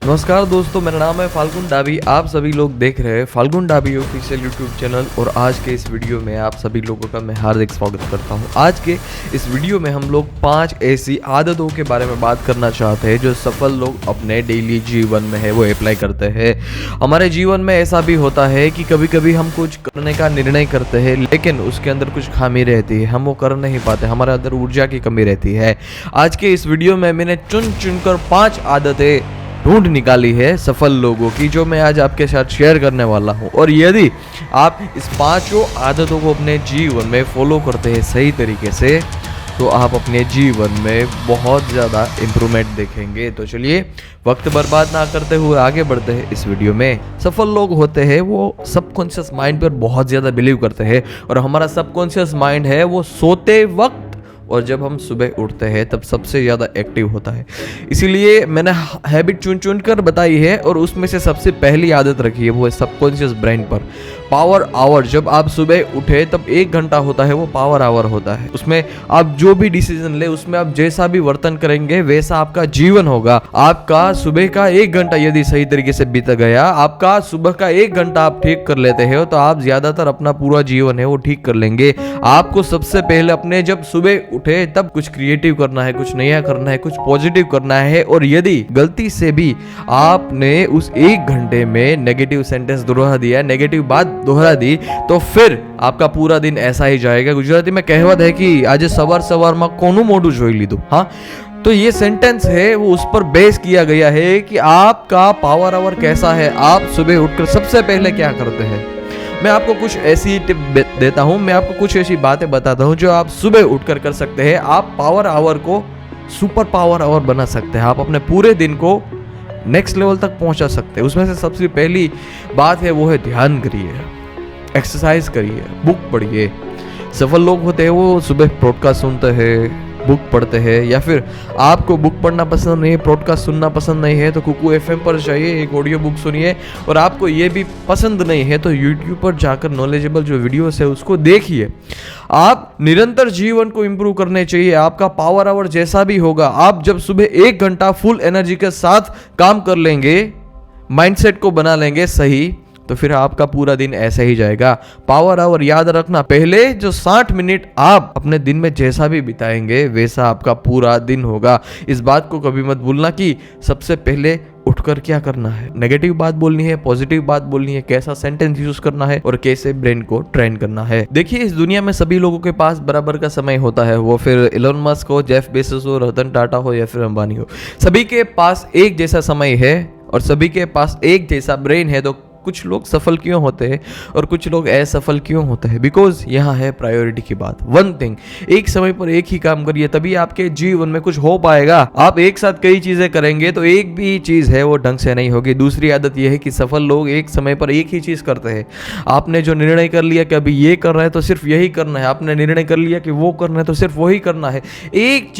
नमस्कार दोस्तों, मेरा नाम है फाल्गुन डाबी। आप सभी लोग देख रहे हैं फाल्गुन डाबी ऑफिशियल यूट्यूब चैनल और आज के इस वीडियो में आप सभी लोगों का मैं हार्दिक स्वागत करता हूं। आज के इस वीडियो में हम लोग 5 ऐसी आदतों के बारे में बात करना चाहते हैं जो सफल लोग अपने डेली जीवन में है वो अप्लाई करते हैं। हमारे जीवन में ऐसा भी होता है कि कभी कभी हम कुछ करने का निर्णय करते हैं लेकिन उसके अंदर कुछ खामी रहती है, हम वो कर नहीं पाते, हमारे अंदर ऊर्जा की कमी रहती है। आज के इस वीडियो में मैंने चुन चुनकर 5 आदतें ढूंढ निकाली है सफल लोगों की, जो मैं आज आपके साथ शेयर करने वाला हूं। और यदि आप इस 5 आदतों को अपने जीवन में फॉलो करते हैं सही तरीके से तो आप अपने जीवन में बहुत ज़्यादा इम्प्रूवमेंट देखेंगे। तो चलिए वक्त बर्बाद ना करते हुए आगे बढ़ते हैं इस वीडियो में। सफल लोग होते हैं वो सबकॉन्शियस माइंड पर बहुत ज़्यादा बिलीव करते हैं और हमारा सबकॉन्शियस माइंड है वो सोते वक्त और जब हम सुबह उठते हैं तब सबसे ज़्यादा एक्टिव होता है। इसीलिए मैंने हैबिट चुन चुन कर बताई है और उसमें से सबसे पहली आदत रखी है वो है सबकॉन्शियस ब्रेन पर पावर आवर। जब आप सुबह उठे तब 1 घंटा होता है वो पावर आवर होता है। उसमें आप जो भी डिसीजन ले, उसमें आप जैसा भी वर्तन करेंगे वैसा आपका जीवन होगा। आपका सुबह का 1 घंटा यदि सही तरीके से बीत गया, आपका सुबह का 1 घंटा आप ठीक कर लेते हो तो आप ज्यादातर अपना पूरा जीवन है वो ठीक कर लेंगे। आपको सबसे पहले अपने जब सुबह उठे तब कुछ क्रिएटिव करना है, कुछ नया करना है, कुछ पॉजिटिव करना है। और यदि गलती से भी आपने उस 1 घंटे में नेगेटिव सेंटेंस दोहरा दिया, नेगेटिव बात दोहरा दी, तो फिर आपका पूरा दिन ऐसा ही जाएगा। गुजराती में कहावत है कि आज सवार सवार में कोनु मोढुं जोई लीधुं। हाँ, तो ये सेंटेंस है वो उस पर बेस किया गया है कि आपका पावर आवर कैसा है, आप सुबह उठकर सबसे पहले क्या करते हैं। मैं आपको कुछ ऐसी टिप देता हूं, मैं आपको कुछ ऐसी बातें बताता हूं जो आप सुबह उठकर कर सकते हैं। आप पावर आवर को सुपर पावर आवर बना सकते हैं, आप अपने पूरे दिन को नेक्स्ट लेवल तक पहुंचा सकते हैं। उसमें से सबसे पहली बात है वो है ध्यान करिए, एक्सरसाइज करिए, बुक पढ़िए। सफल लोग होते हैं वो सुबह पॉडकास्ट सुनते हैं, बुक पढ़ते हैं, या फिर आपको बुक पढ़ना पसंद नहीं है, पॉडकास्ट सुनना पसंद नहीं है तो कुकू एफएम पर जाइए, एक ऑडियो बुक सुनिए। और आपको ये भी पसंद नहीं है तो यूट्यूब पर जाकर नॉलेजेबल जो वीडियोस है उसको देखिए। आप निरंतर जीवन को इंप्रूव करने चाहिए। आपका पावर आवर जैसा भी होगा, आप जब सुबह 1 घंटा फुल एनर्जी के साथ काम कर लेंगे, माइंडसेट को बना लेंगे सही, तो फिर आपका पूरा दिन ऐसे ही जाएगा। पावर आवर याद रखना, पहले जो 60 मिनट आप अपने दिन में जैसा भी बिताएंगे वैसा आपका पूरा दिन होगा। इस बात को कभी मत भूलना कि सबसे पहले उठकर क्या करना है, नेगेटिव बात बोलनी है, पॉजिटिव बात बोलनी है, कैसा सेंटेंस यूज करना है और कैसे ब्रेन को ट्रेन करना है। देखिए इस दुनिया में सभी लोगों के पास बराबर का समय होता है, वो फिर एलोन मस्क हो, जेफ बेजोस हो, रतन टाटा हो या फिर अंबानी हो। सभी के पास एक जैसा समय है और सभी के पास एक जैसा ब्रेन है। तो कुछ लोग सफल क्यों होते हैं और कुछ लोग असफल क्यों होते हैं? बिकॉज यहाँ है प्रायोरिटी की बात। वन थिंग, एक समय पर एक ही काम करिए तभी आपके जीवन में कुछ हो पाएगा। आप एक साथ कई चीजें करेंगे तो एक भी चीज है वो ढंग से नहीं होगी। दूसरी आदत यह है कि सफल लोग एक समय पर एक ही चीज करते हैं। आपने जो निर्णय कर लिया कि अभी ये कर रहा है तो सिर्फ यही करना है, आपने निर्णय कर लिया कि वो करना है तो सिर्फ वही करना है। एक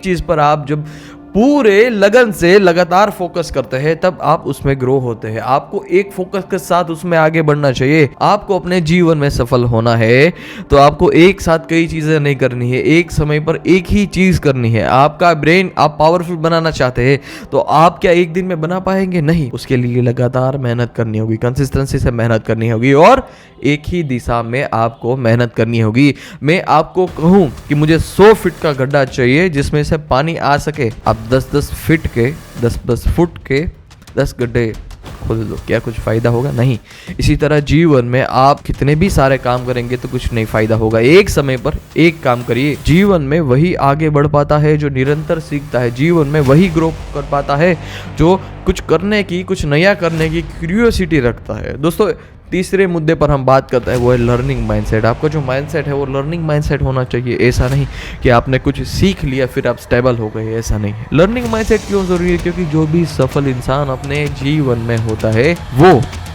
चीज पर आप जब पूरे लगन से लगातार फोकस करते हैं तब आप उसमें ग्रो होते हैं। आपको एक फोकस के साथ उसमें आगे बढ़ना चाहिए। आपको अपने जीवन में सफल होना है तो आपको एक साथ कई चीजें नहीं करनी है, एक समय पर एक ही चीज करनी है। आपका ब्रेन आप पावरफुल बनाना चाहते हैं तो आप क्या एक दिन में बना पाएंगे? नहीं, उसके लिए लगातार मेहनत करनी होगी, कंसिस्टेंसी से मेहनत करनी होगी और एक ही दिशा में आपको मेहनत करनी होगी। मैं आपको कहूं कि मुझे 100 फीट का गड्ढा चाहिए जिसमें से पानी आ सके, आप 10-10 फीट के 10-10 फुट के 10 गड्ढे खोद दो, क्या कुछ फायदा होगा? नहीं। इसी तरह जीवन में आप कितने भी सारे काम करेंगे तो कुछ नहीं फायदा होगा। एक समय पर एक काम करिए। जीवन में वही आगे बढ़ पाता है जो निरंतर सीखता है। जीवन में वही ग्रो कर पाता है जो कुछ करने की, कुछ नया करने की क्यूरियोसिटी रखता है। दोस्तों तीसरे मुद्दे पर हम बात करते हैं वो है लर्निंग माइंडसेट। आपका जो माइंडसेट है वो लर्निंग माइंडसेट होना चाहिए। ऐसा नहीं कि आपने कुछ सीख लिया फिर आप स्टेबल हो गए, ऐसा नहीं है। लर्निंग माइंडसेट क्यों जरूरी है? क्योंकि जो भी सफल इंसान अपने जीवन में होता है वो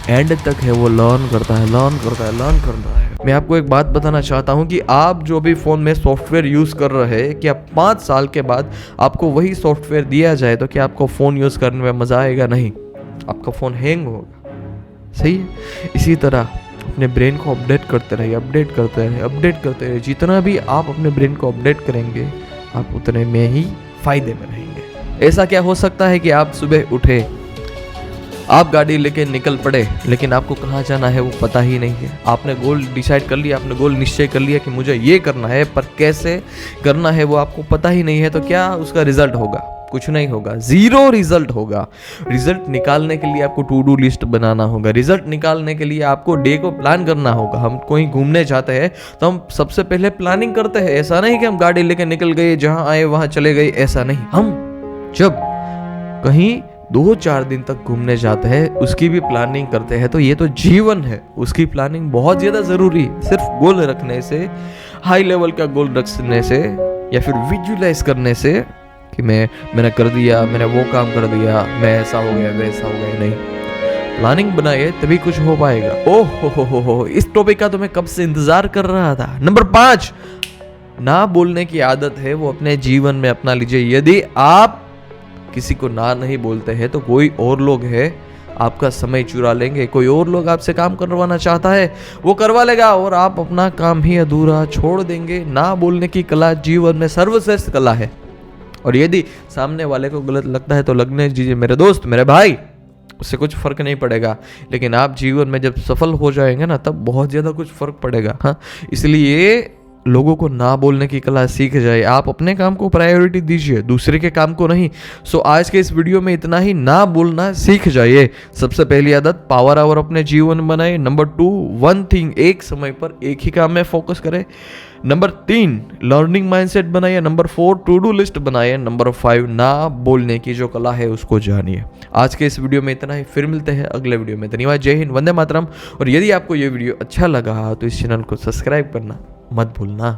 एंड तक है वो लर्न करता है। मैं आपको एक बात बताना चाहता हूं कि आप जो भी फोन में सॉफ्टवेयर यूज कर रहे हैं, क्या 5 साल के बाद आपको वही सॉफ्टवेयर दिया जाए तो क्या आपको फोन यूज करने में मजा आएगा? नहीं, आपका फोन हैंग होगा। सही है। इसी तरह अपने ब्रेन को अपडेट करते रहिए। जितना भी आप अपने ब्रेन को अपडेट करेंगे आप उतने में ही फायदे में रहेंगे। ऐसा क्या हो सकता है कि आप सुबह उठे, आप गाड़ी लेके निकल पड़े, लेकिन आपको कहाँ जाना है वो पता ही नहीं है। आपने गोल डिसाइड कर लिया, आपने गोल निश्चय कर लिया कि मुझे ये करना है, पर कैसे करना है वो आपको पता ही नहीं है, तो क्या उसका रिजल्ट होगा? कुछ नहीं होगा, जीरो रिजल्ट होगा। रिजल्ट निकालने के लिए आपको टू डू लिस्ट बनाना होगा। रिजल्ट निकालने के लिए आपको डे को प्लान करना होगा। हम कहीं घूमने जाते हैं तो हम सबसे पहले प्लानिंग करते हैं। ऐसा नहीं कि हम गाड़ी लेके निकल गए, जहां आए वहां चले गए, ऐसा नहीं। हम जब कहीं 2-4 दिन तक घूमने जाते हैं उसकी भी प्लानिंग करते हैं। तो ये तो जीवन है, उसकी प्लानिंग बहुत ज़्यादा ज़रूरी है। सिर्फ गोल रखने से, हाई लेवल का गोल रखने से या फिर विजुलाइज करने से कि मैंने कर दिया, मैंने वो काम कर दिया, मैं ऐसा हो गया वैसा हो गया, नहीं। प्लानिंग बनाइए तभी कुछ हो पाएगा। ओह हो, इस टॉपिक का तो मैं कब से इंतजार कर रहा था। नंबर 5, ना बोलने की आदत है वो अपने जीवन में अपना लीजिए। यदि आप किसी को ना नहीं बोलते हैं तो कोई और लोग है आपका समय चुरा लेंगे। कोई और लोग आपसे काम करवाना चाहता है, वो करवा लेगा और आप अपना काम ही अधूरा छोड़ देंगे। ना बोलने की कला जीवन में सर्वश्रेष्ठ कला है। और यदि सामने वाले को गलत लगता है तो लगने दीजिए, मेरे दोस्त, मेरे भाई, उससे कुछ फर्क नहीं पड़ेगा। लेकिन आप जीवन में जब सफल हो जाएंगे ना, तब बहुत ज़्यादा कुछ फर्क पड़ेगा। हाँ, इसलिए लोगों को ना बोलने की कला सीख जाए। आप अपने काम को प्रायोरिटी दीजिए, दूसरे के काम को नहीं। सो आज के इस वीडियो में इतना ही। ना बोलना सीख जाइए। सबसे पहली आदत, पावर आवर अपने जीवन में बनाए। नंबर 2, वन थिंग, एक समय पर एक ही काम में फोकस करें। नंबर 3, लर्निंग माइंडसेट बनाइए। नंबर 4, टू डू लिस्ट बनाइए। नंबर 5, ना बोलने की जो कला है उसको जानिए। आज के इस वीडियो में इतना ही, फिर मिलते हैं अगले वीडियो में। धन्यवाद, जय हिंद, वंदे मातरम। और यदि आपको ये वीडियो अच्छा लगा तो इस चैनल को सब्सक्राइब करना मत भूलना।